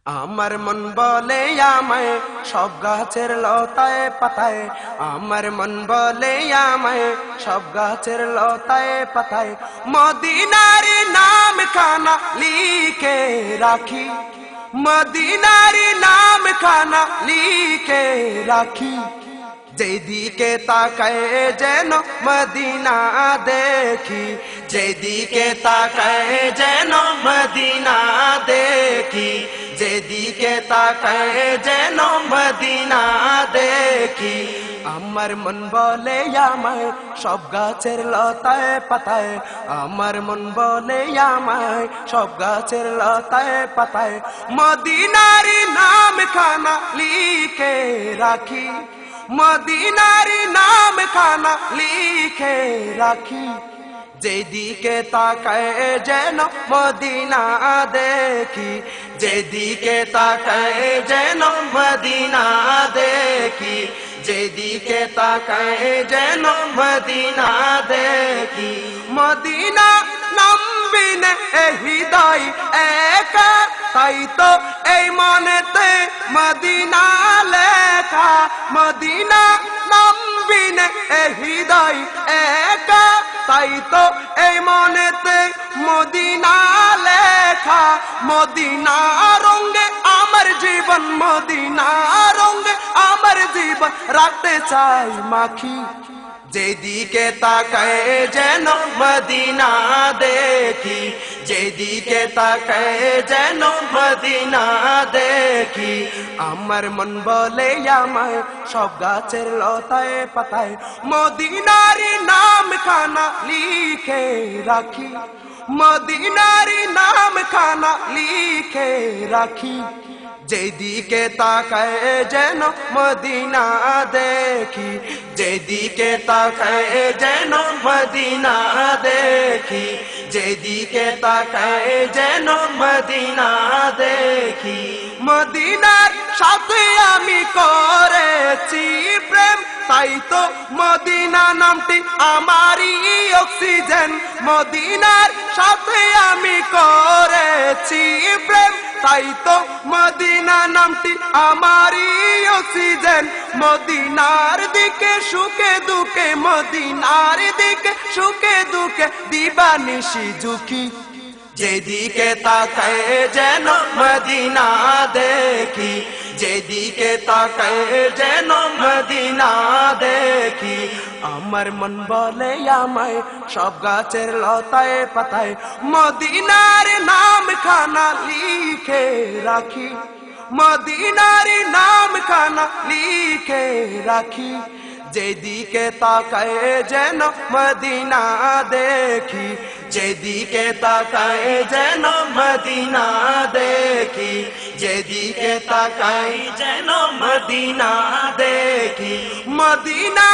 আমার মন বলে আমায় সব গাছের লতায় পাতায়, আমার মন বলে আমায় সব গাছের লতায় পাতায় মদিনার নাম খানা লিখে রাখি, মদিনার নাম খানা লিখে রাখি। যেদিকে তাকায় যেন মদিনা দেখি, যেদিকে তাকায় যেন মদিনা দেখি, যেদিকে তাকায় যেন মদিনা দেখি। আমার মন বলে আমায় সব গাছের লতায় পাতায়, আমার মন বলে আমায় সব গাছের লতায় পাতায় মদিনার নাম খানা লিখে রাখি, মদিনার নাম খানা লিখে রাখি। যেদিকে তাকায় যেন মদিনা দেখি, যেদিকে তাকায় যেন মদিনা দেখি, যেদিকে তাকায় যেন মদিনা দেখি। মদিনা নাম বিনে হৃদয় একা, তাই তো এই মনেতে মদিনা লেখা, মদিনা নাম বিনে হৃদয় একা, তাই তো এই মনেতে মদিনা লেখা। মদিনা রঙে আমার জীবন, মদিনা রঙে আমার জীবন রাখতে চাই মাখি। যেদিকে তাকায় যেন মদিনা দেখি, যেদিকে তাকায় যেন মদিনা দেখি। আমার মন বলে আমায় সব গাছের লতায় পাতায় মদিনার নাম খানা লিখে রাখি, মদিনার নাম খানা লিখে রাখি। যেদিকে তাকায় যেন মদিনা দেখি, যেদিকে তাকায় যেন মদিনা দেখি, যেদিকে তাকায় যেন মদিনা দেখি। মদিনার সাথে আমি করেছি প্রেম, তাই তো মদিনা নামটি আমারই অক্সিজেন। মদিনার সাথে আমি করেছি প্রেম, তাই তো মদিনা নামটি আমারই অক্সিজেন। মদিনার দিকে সুখে দুঃখে, মদিনার দিকে সুখে দুঃখে দিবানিশি ঝুঁকি। যেদিকে তাকায় যেন মদিনা দেখি, যেদিকে তাকায় যেন মদিনা দেখি। আমার মন বলে আমায় সব গাছের লতায় পাতায় মদিনার নাম খানা লিখে রাখি, মদিনার নাম খানা লিখে রাখি। যেদিকে তাকায় যেন মদিনা দেখি, যেদিকে তাকায় যেন মদিনা দেখি, যেদিকে তাকায় যেন মদিনা দেখি। মদিনা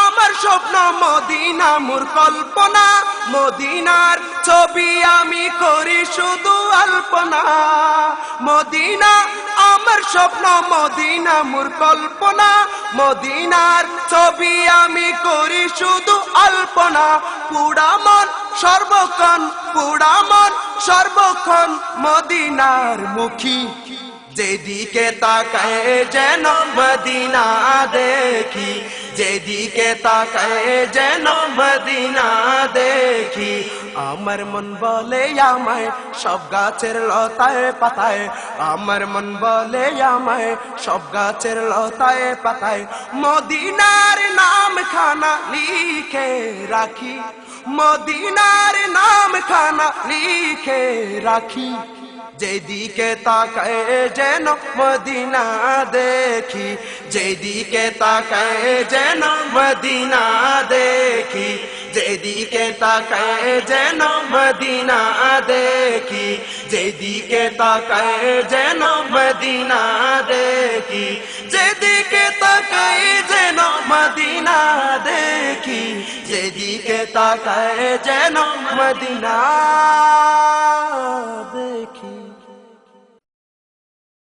আমার স্বপ্ন, মদিনা মোর কল্পনা, মদিনার ছবি আমি করি শুধু আলপনা। মদিনা আমার স্বপ্ন, মদিনা মোর কল্পনা, মদিনার ছবি আমি করি শুধু আলপনা। পুরা মন সর্বক্ষণ, পুরা মন সর্বক্ষণ মদিনার মুখী। যেদিকে তাকায় যেন মদিনা দেখি, যেদিকে তাকায় যেন মদিনা দেখি। আমার মন বলে আমায় সব গাছের লতায় পাতায়, আমার মন বলে আমায় সব গাছের লতায় পাতায় মদিনার নাম খানা লিখে রাখি, মদিনার নাম খানা লিখে রাখি। যেদিকে তাকায় যেন মদিনা দেখি, যেদিকে তাকায় যেন মদিনা দেখি, যেদিকে তাকায় যেন মদিনা দেখি, যেদিকে তাকায় যেন মদিনা দেখি, যেদিকে তাকায় যেন মদিনা দেখি, যেদিকে তাকায় যেন মদিনা দেখি।